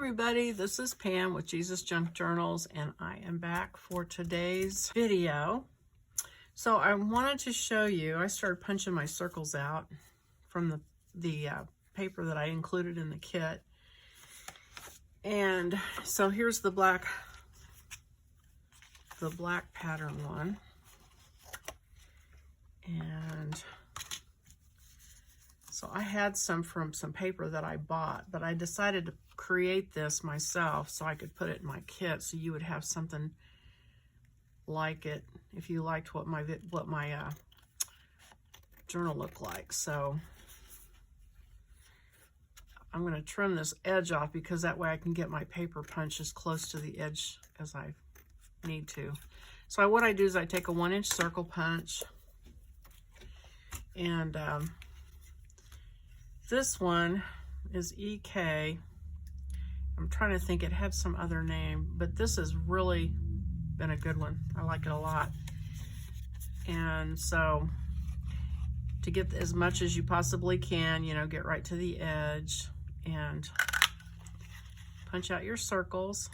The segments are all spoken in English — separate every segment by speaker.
Speaker 1: everybody, this is Pam with Jesusjunkjournals, and I am back for today's video. So I wanted to show you, I started punching my circles out from the paper that I included in the kit. And so here's the black pattern one. And so I had some from some paper that I bought, but I decided to create this myself so I could put it in my kit, so you would have something like it if you liked what my journal looked like. So I'm going to trim this edge off because that way I can get my paper punch as close to the edge as I need to. So what I do is I take a 1-inch circle punch, and this one is EK. I'm trying to think, it had some other name, but this has really been a good one. I like it a lot. And so to get as much as you possibly can, you know, get right to the edge and punch out your circles.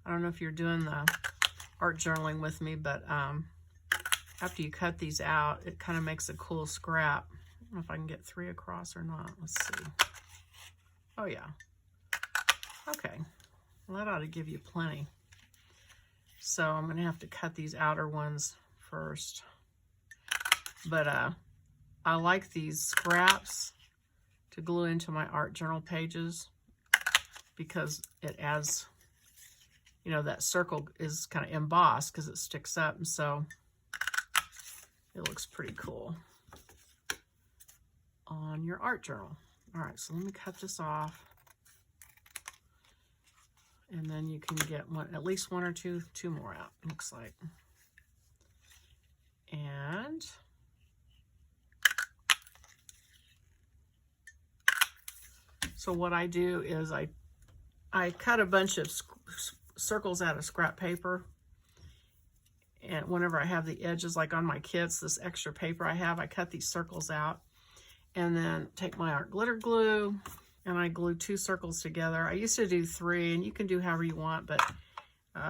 Speaker 1: I don't know if you're doing the art journaling with me, but after you cut these out, it kind of makes a cool scrap. I don't know if I can get 3 across or not. Let's see. Oh yeah. Okay. Well, that ought to give you plenty. So I'm going to have to cut these outer ones first. But I like these scraps to glue into my art journal pages because it adds, you know, that circle is kind of embossed because it sticks up, and so it looks pretty cool on your art journal. All right, so let me cut this off, and then you can get at least one or two more out, it looks like. And so what I do is I cut a bunch of circles out of scrap paper, and whenever I have the edges, like on my kits, this extra paper I have, I cut these circles out, and then take my art glitter glue, and I glue 2 circles together. I used to do 3, and you can do however you want, but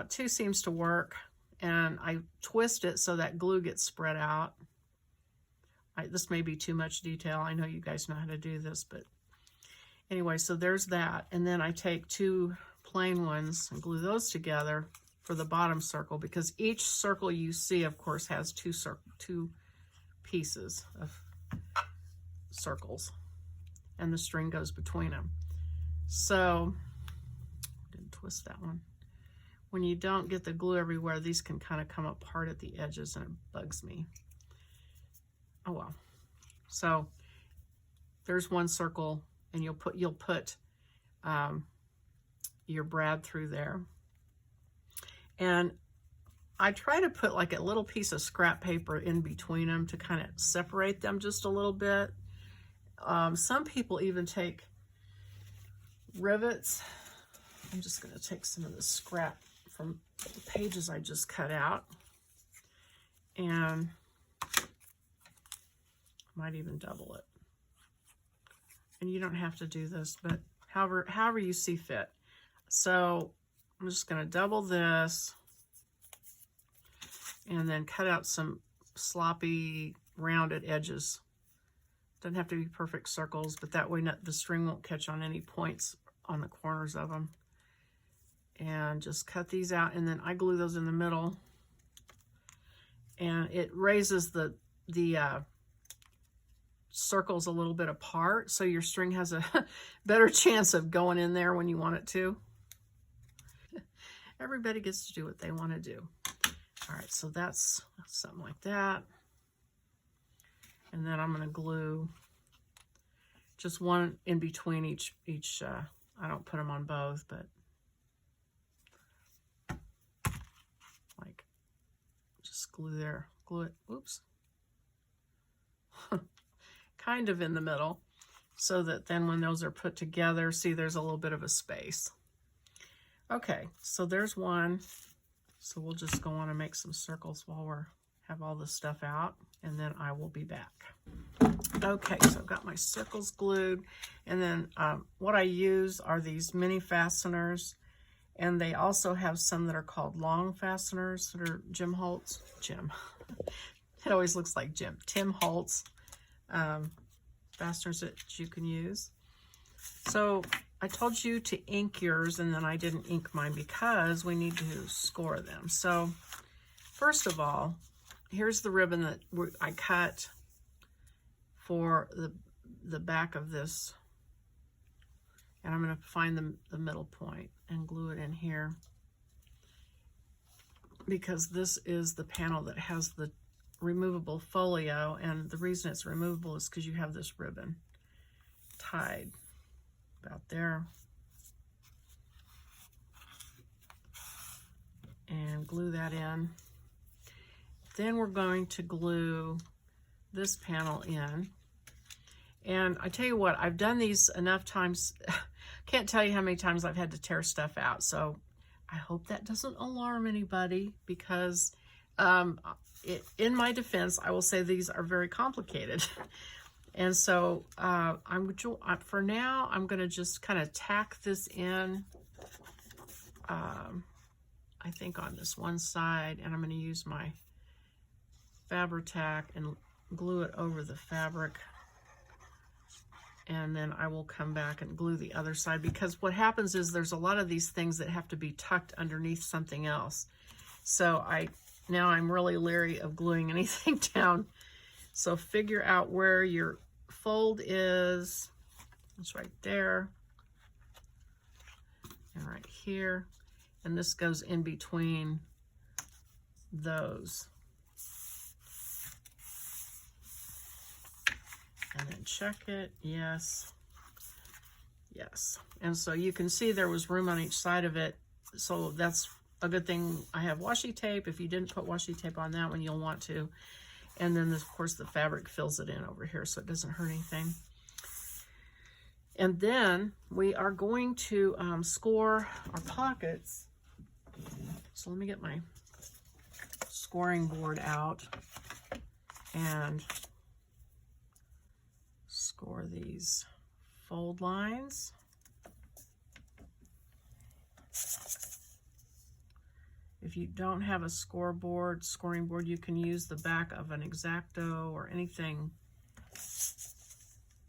Speaker 1: 2 seems to work. And I twist it so that glue gets spread out. This may be too much detail. I know you guys know how to do this, but anyway, so there's that. And then I take 2 plain ones and glue those together for the bottom circle, because each circle you see, of course, has 2 pieces of circles, and the string goes between them. So didn't twist that one. When you don't get the glue everywhere, these can kind of come apart at the edges, and it bugs me. Oh well. So there's one circle, and you'll put your brad through there. And I try to put like a little piece of scrap paper in between them to kind of separate them just a little bit. Some people even take rivets. I'm just going to take some of the scrap from the pages I just cut out, and might even double it. And you don't have to do this, but however you see fit. So I'm just going to double this and then cut out some sloppy rounded edges. Doesn't have to be perfect circles, but that way the string won't catch on any points on the corners of them. And just cut these out, and then I glue those in the middle, and it raises the circles a little bit apart, so your string has a better chance of going in there when you want it to. Everybody gets to do what they want to do. All right, so that's something like that. And then I'm going to glue just one in between each I don't put them on both, but like just glue it, oops, kind of in the middle, so that then when those are put together, see, there's a little bit of a space. Okay, so there's one. So we'll just go on and make some circles while have all this stuff out and then I will be back. Okay, so I've got my circles glued, and then what I use are these mini fasteners, and they also have some that are called long fasteners that are Tim Holtz. It always looks like Tim Holtz fasteners that you can use. So I told you to ink yours, and then I didn't ink mine because we need to score them. So first of all, here's the ribbon that I cut for the back of this, and I'm going to find the middle point and glue it in here, because this is the panel that has the removable folio, and the reason it's removable is because you have this ribbon tied about there, and glue that in. Then we're going to glue this panel in, and I tell you what, I've done these enough times, can't tell you how many times I've had to tear stuff out, so I hope that doesn't alarm anybody, because in my defense, I will say these are very complicated. And so for now, I'm going to just kind of tack this in, I think on this one side, and I'm going to use my Fabri-Tac and glue it over the fabric. And then I will come back and glue the other side, because what happens is there's a lot of these things that have to be tucked underneath something else. So now I'm really leery of gluing anything down. So figure out where your fold is. It's right there and right here. And this goes in between those. And then check it, yes, yes. And so you can see there was room on each side of it. So that's a good thing I have washi tape. If you didn't put washi tape on that one, you'll want to. And then, of course, the fabric fills it in over here so it doesn't hurt anything. And then we are going to score our pockets. So let me get my scoring board out and score these fold lines. If you don't have a scoring board, you can use the back of an X-Acto or anything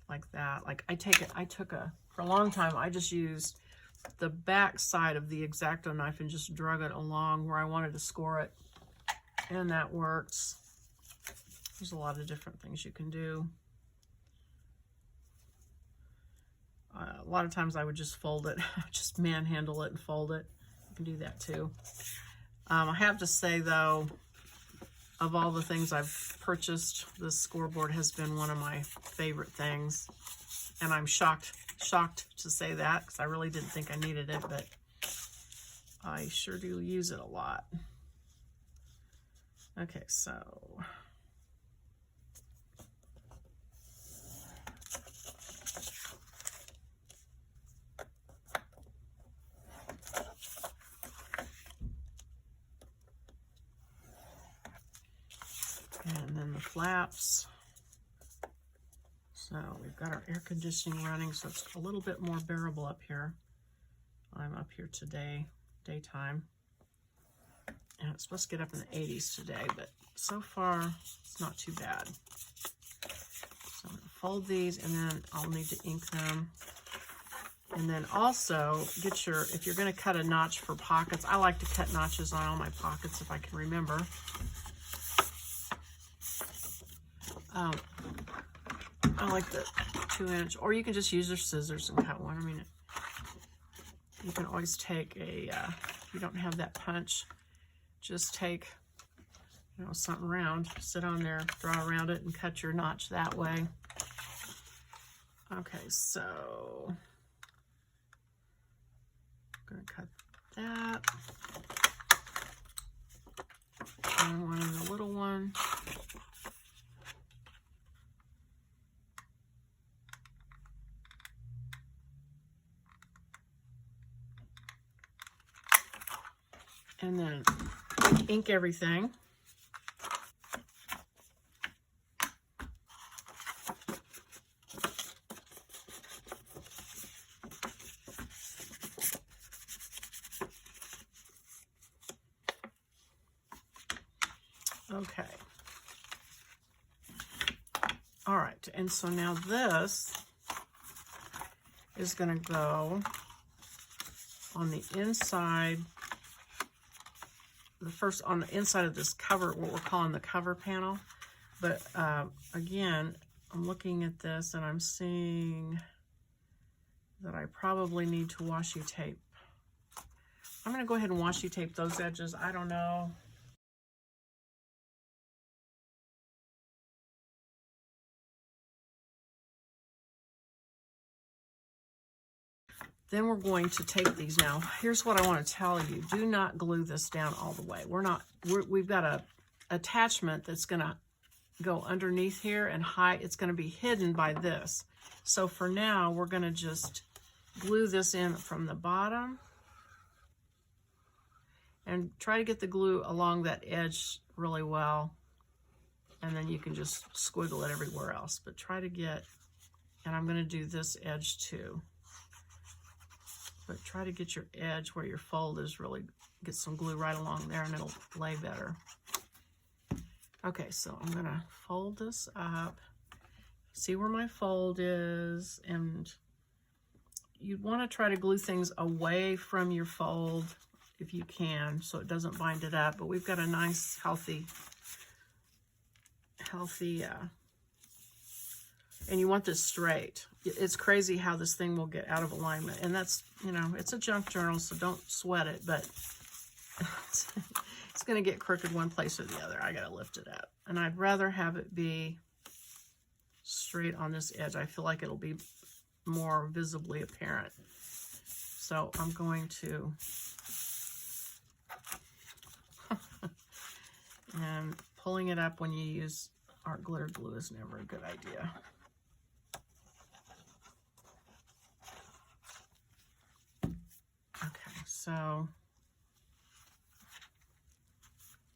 Speaker 1: like that. Like for a long time, I just used the back side of the X-Acto knife and just drug it along where I wanted to score it, and that works. There's a lot of different things you can do. A lot of times I would just fold it, just manhandle it and fold it. You can do that too. I have to say though, of all the things I've purchased, this scoreboard has been one of my favorite things. And I'm shocked to say that, because I really didn't think I needed it, but I sure do use it a lot. Okay, so and then the flaps. So we've got our air conditioning running, so it's a little bit more bearable up here. I'm up here today, daytime. And it's supposed to get up in the 80s today, but so far it's not too bad. So I'm going to fold these, and then I'll need to ink them. And then also if you're going to cut a notch for pockets, I like to cut notches on all my pockets if I can remember. I like the 2-inch, or you can just use your scissors and cut one. I mean, you can always take if you don't have that punch, just take, something round, sit on there, draw around it, and cut your notch that way. Okay, so I'm going to cut that. And one of the little one. And then ink everything. Okay. All right, and so now this is going to go on the inside, on the inside of this cover, what we're calling the cover panel. But again, I'm looking at this and I'm seeing that I probably need to washi tape. I'm going to go ahead and washi tape those edges. I don't know. Then we're going to take these now. Here's what I want to tell you. Do not glue this down all the way. We've got a attachment that's going to go underneath here and hide. It's going to be hidden by this. So for now, we're going to just glue this in from the bottom and try to get the glue along that edge really well. And then you can just squiggle it everywhere else. But try to get, and I'm going to do this edge too. But try to get your edge where your fold is, really get some glue right along there and it'll lay better. Okay, so I'm gonna fold this up, see where my fold is, and you wanna try to glue things away from your fold if you can, so it doesn't bind it up, but we've got a nice, healthy, and you want this straight. It's crazy how this thing will get out of alignment. And that's, you know, it's a junk journal, so don't sweat it, but it's going to get crooked one place or the other. I got to lift it up. And I'd rather have it be straight on this edge. I feel like it'll be more visibly apparent. So I'm going to, and pulling it up when you use art glitter glue is never a good idea. Okay, so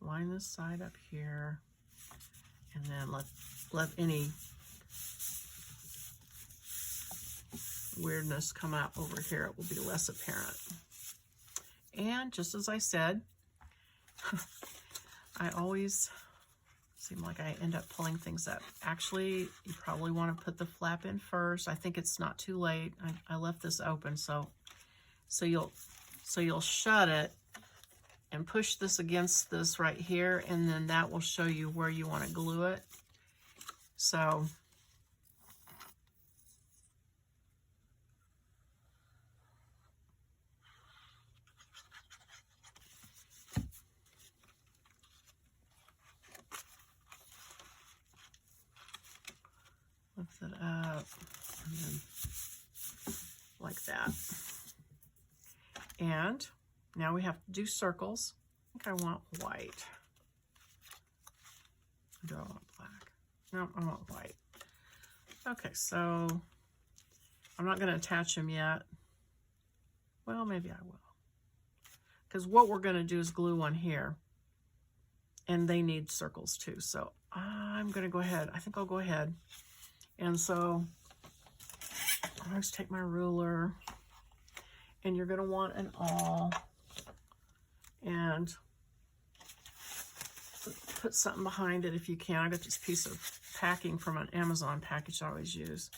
Speaker 1: line this side up here, and then let any weirdness come out over here. It will be less apparent. And just as I said, I always seem like I end up pulling things up. Actually, you probably want to put the flap in first. I think it's not too late. I left this open, so you'll shut it and push this against this right here, and then that will show you where you want to glue it. So lift it up and then like that. And now we have to do circles. I think I want white. Do I want black? No, I want white. Okay, so I'm not going to attach them yet. Well, maybe I will. Because what we're going to do is glue one here. And they need circles too. So I'm going to go ahead. I think I'll go ahead. And so I always take my ruler. And you're going to want an awl. And put something behind it if you can. I got this piece of packing from an Amazon package I always use.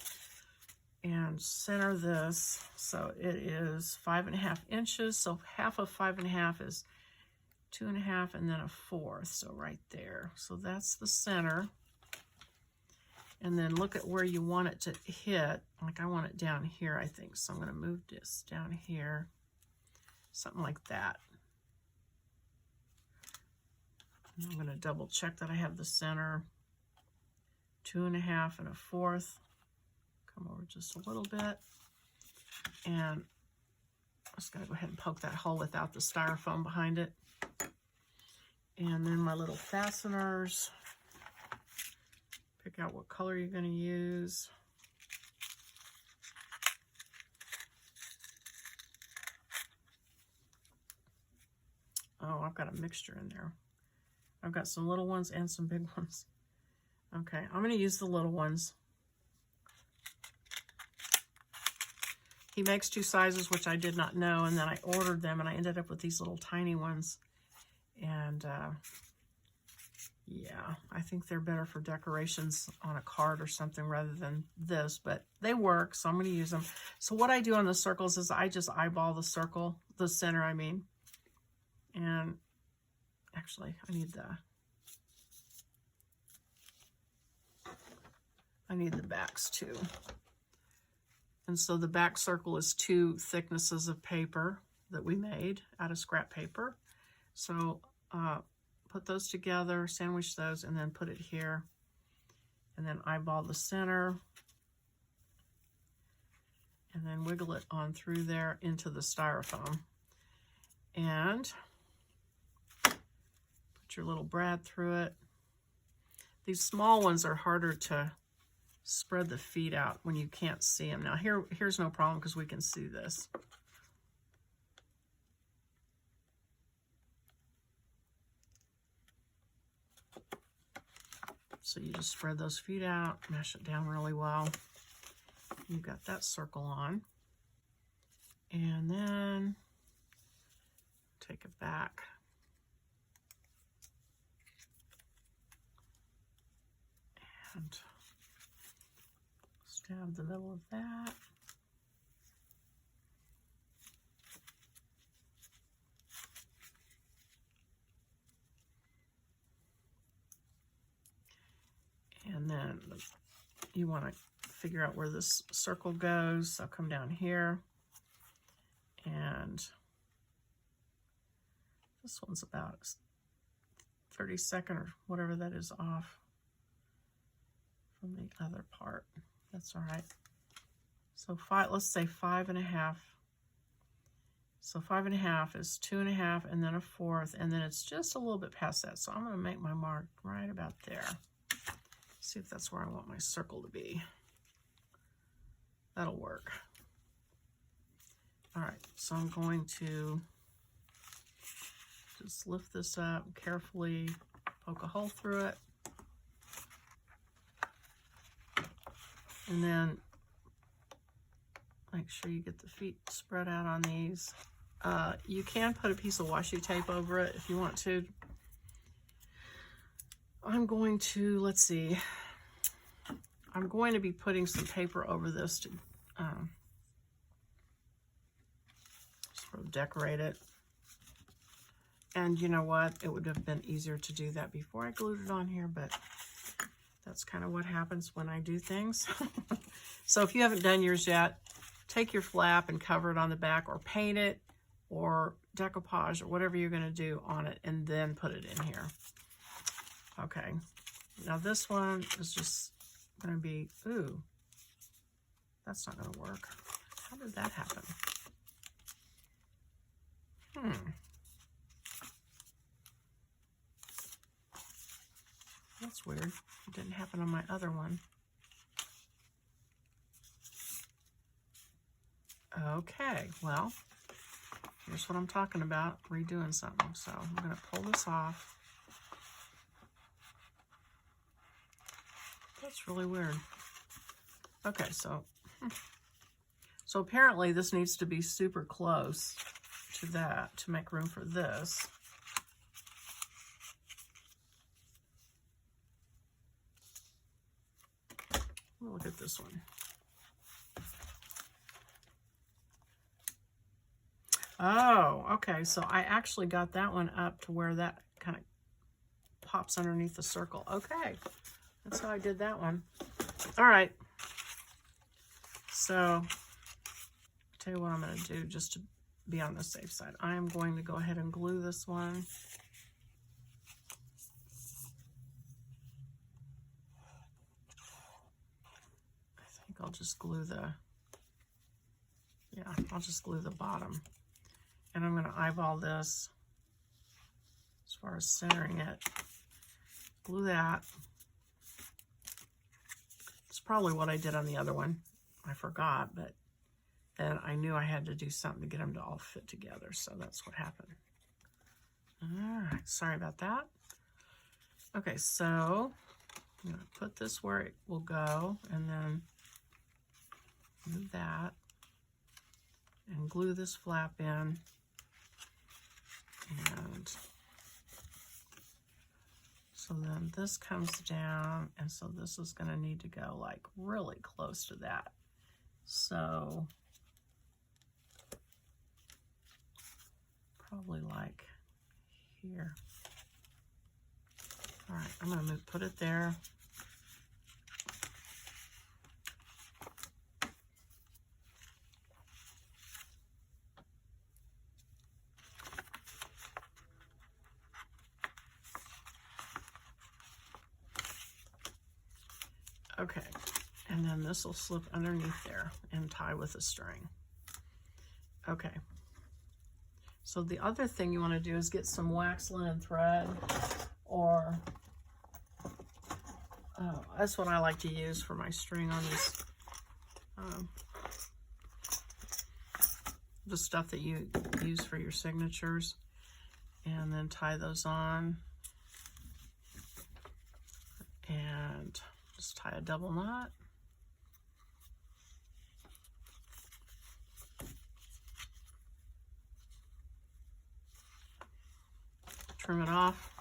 Speaker 1: And center this. So it is 5.5 inches. So half of 5.5 is 2.5 and then a 1/4. So right there. So that's the center. And then look at where you want it to hit. Like I want it down here, I think. So I'm going to move this down here. Something like that. And I'm going to double check that I have the center. 2.5 and a 1/4. Come over just a little bit. And I'm just going to go ahead and poke that hole without the styrofoam behind it. And then my little fasteners. Pick out what color you're going to use. Oh, I've got a mixture in there. I've got some little ones and some big ones. Okay, I'm going to use the little ones. He makes 2 sizes, which I did not know, and then I ordered them, and I ended up with these little tiny ones. And Yeah, I think they're better for decorations on a card or something rather than this, but they work, so I'm going to use them. So what I do on the circles is I just eyeball the circle, the center, I mean. And actually, I need the backs too. And so the back circle is 2 thicknesses of paper that we made out of scrap paper. So put those together, sandwich those, and then put it here. And then eyeball the center. And then wiggle it on through there into the styrofoam. And put your little brad through it. These small ones are harder to spread the feet out when you can't see them. Now here's no problem because we can see this. So you just spread those feet out, mash it down really well. You've got that circle on. And then take it back. And stab the middle of that. And then you want to figure out where this circle goes. So come down here, and this one's about 32nd or whatever that is off from the other part. That's all right. So let's say 5.5. So 5.5 is 2.5 and then a 1/4, and then it's just a little bit past that. So I'm going to make my mark right about there. See if that's where I want my circle to be. That'll work. All right, so I'm going to just lift this up carefully, poke a hole through it, and then make sure you get the feet spread out on these. You can put a piece of washi tape over it if you want to. I'm going to, let's see, I'm going to be putting some paper over this to sort of decorate it. And you know what? It would have been easier to do that before I glued it on here, but that's kind of what happens when I do things. So if you haven't done yours yet, take your flap and cover it on the back, or paint it, or decoupage, or whatever you're going to do on it, and then put it in here. Okay, now this one is just going to be, ooh, that's not going to work. How did that happen? That's weird. It didn't happen on my other one. Okay, well, here's what I'm talking about, redoing something. So I'm going to pull this off. That's really weird. Okay, so apparently this needs to be super close to that to make room for this. Look at this one. Oh, okay, so I actually got that one up to where that kind of pops underneath the circle. Okay, that's how I did that one. All right, so I'll tell you what I'm going to do just to be on the safe side. I am going to go ahead and glue this one. I think I'll just glue I'll just glue the bottom. And I'm going to eyeball this as far as centering it. Glue that. It's probably what I did on the other one. I forgot, but then I knew I had to do something to get them to all fit together, so that's what happened. All right, sorry about that. Okay, so I'm going to put this where it will go, and then move that, and glue this flap in. And So then this comes down, and so this is going to need to go like really close to that. So probably like here. All right, I'm going to put it there. Okay, and then this will slip underneath there and tie with a string. Okay, so the other thing you want to do is get some wax linen thread, or that's what I like to use for my string on this, the stuff that you use for your signatures, and then tie those on, and just tie a double knot. Trim it off.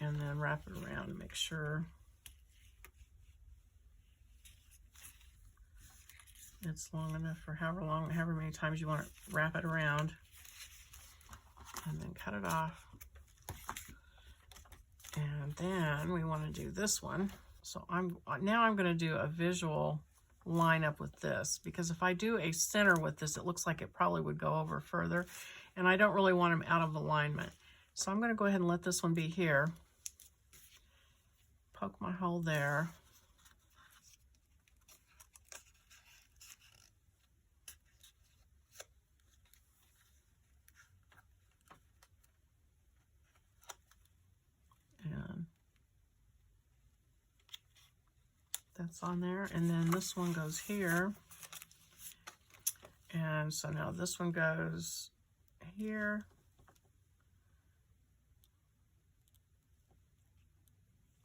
Speaker 1: And then wrap it around to make sure it's long enough for however many times you want to wrap it around. And then cut it off. And then we want to do this one. So now I'm going to do a visual line up with this, because if I do a center with this, it looks like it probably would go over further, and I don't really want them out of alignment. So I'm going to go ahead and let this one be here. Poke my hole there. And that's on there. And then this one goes here. And so now this one goes here.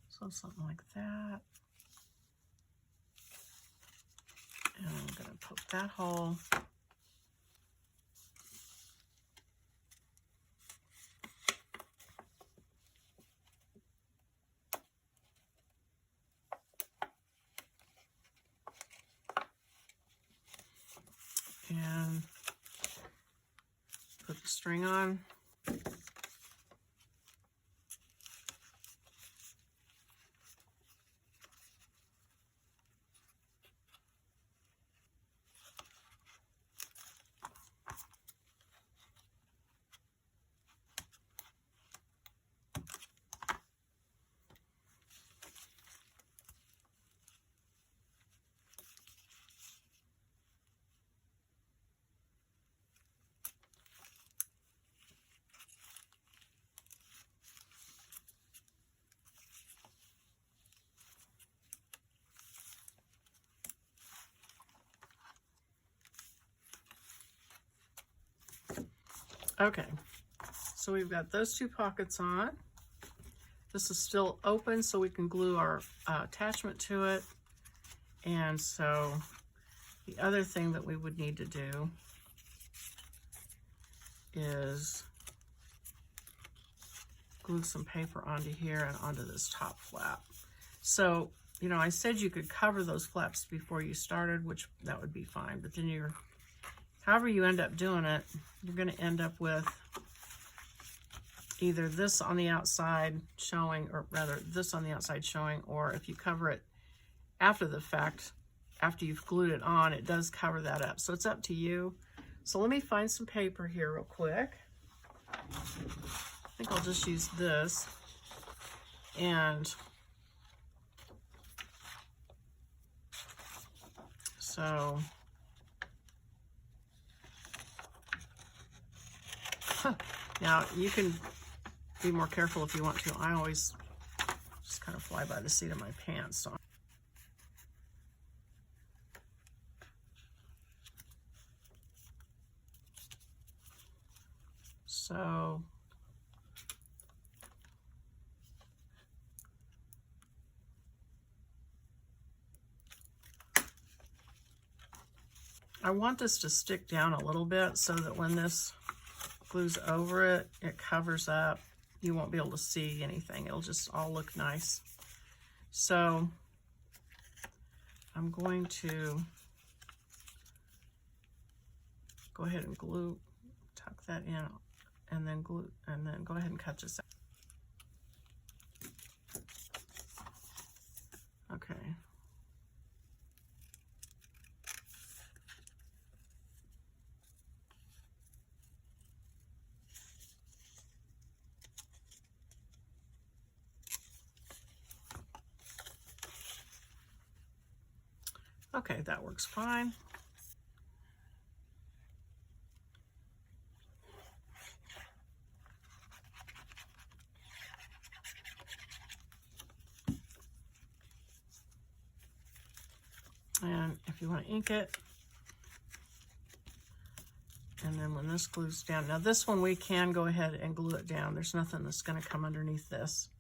Speaker 1: So something like that. And I'm going to poke that hole. And put the string on. Okay, so we've got those two pockets on. This is still open, so we can glue our attachment to it. And so the other thing that we would need to do is glue some paper onto here and onto this top flap. So, you know, I said you could cover those flaps before you started, which that would be fine, but then however you end up doing it, you're going to end up with either this on the outside showing, or rather this on the outside showing, or if you cover it after the fact, after you've glued it on, it does cover that up. So it's up to you. So let me find some paper here real quick. I think I'll just use this. And so now you can be more careful if you want to. I always just kind of fly by the seat of my pants. So I want this to stick down a little bit so that when this glues over it, it covers up. You won't be able to see anything. It'll just all look nice. So I'm going to go ahead and tuck that in, and then glue, and then go ahead and cut this out. Okay. Okay, that works fine. And if you want to ink it, and then when this glues down, now this one we can go ahead and glue it down. There's nothing that's going to come underneath this.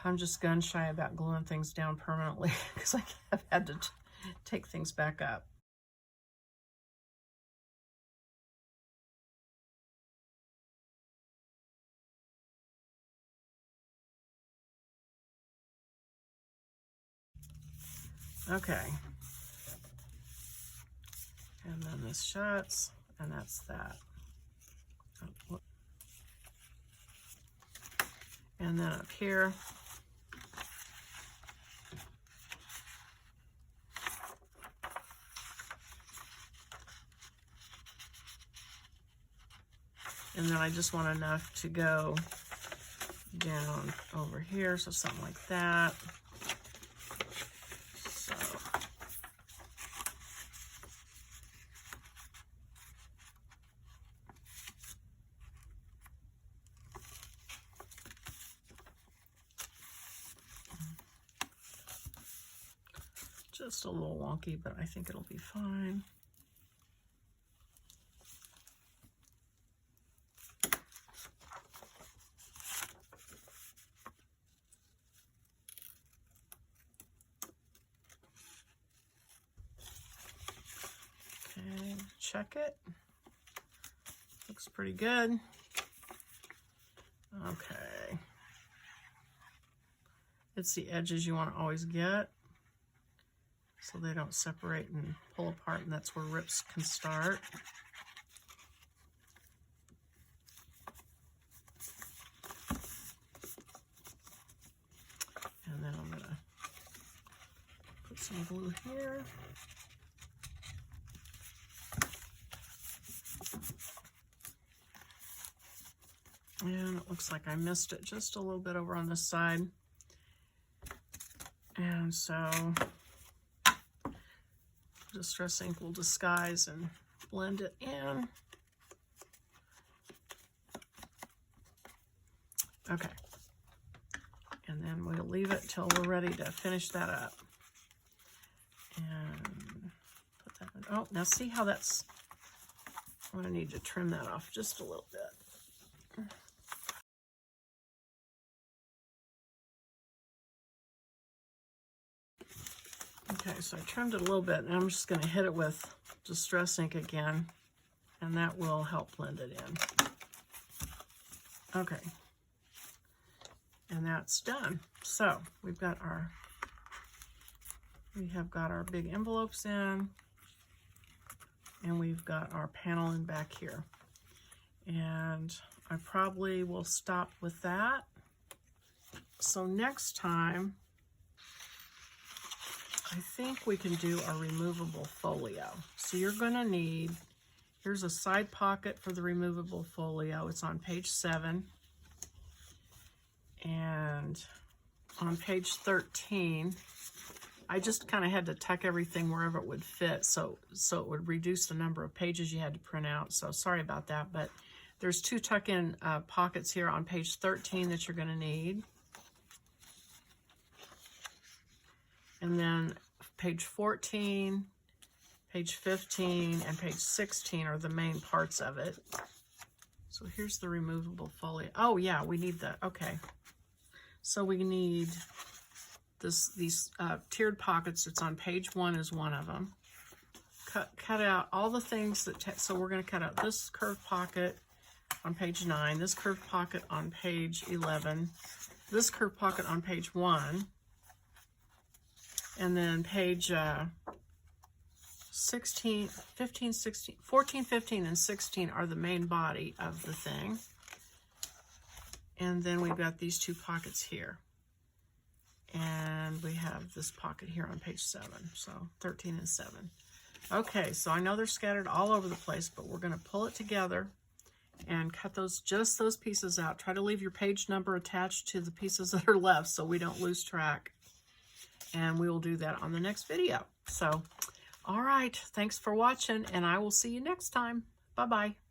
Speaker 1: I'm just gun shy about gluing things down permanently because I have had to take things back up. Okay. And then this shuts, and that's that. And then up here, and then I just want enough to go down over here, so something like that. So just a little wonky, but I think it'll be fine. Okay, check it. Looks pretty good. Okay. It's the edges you want to always get, so they don't separate and pull apart, and that's where rips can start. And then I'm gonna put some glue here. And it looks like I missed it just a little bit over on this side. And so Distress ink will disguise and blend it in. Okay. And then we'll leave it till we're ready to finish that up. And put that in. Oh, now see how that's, I'm gonna need to trim that off just a little bit. Okay, so I trimmed it a little bit, and I'm just going to hit it with Distress ink again, and that will help blend it in. Okay, and that's done. So we have got our big envelopes in, and we've got our panel in back here. And I probably will stop with that. So next time, I think we can do a removable folio. So you're gonna need, here's a side pocket for the removable folio. It's on page 7. And on page 13, I just kind of had to tuck everything wherever it would fit, so it would reduce the number of pages you had to print out. So sorry about that, but there's 2 tuck-in pockets here on page 13 that you're gonna need. And then page 14, page 15, and page 16 are the main parts of it. So here's the removable folio. Oh yeah, we need the, okay. So we need these tiered pockets. It's on page 1 is one of them. cut out all the things that, so we're going to cut out this curved pocket on page 9, this curved pocket on page 11, this curved pocket on page 1, and then page 16, 15, 16, 14, 15, and 16 are the main body of the thing. And then we've got these 2 pockets here. And we have this pocket here on page 7, so 13 and 7. Okay, so I know they're scattered all over the place, but we're going to pull it together and cut just those pieces out. Try to leave your page number attached to the pieces that are left so we don't lose track. And we will do that on the next video. So, all right, thanks for watching, and I will see you next time. Bye-bye.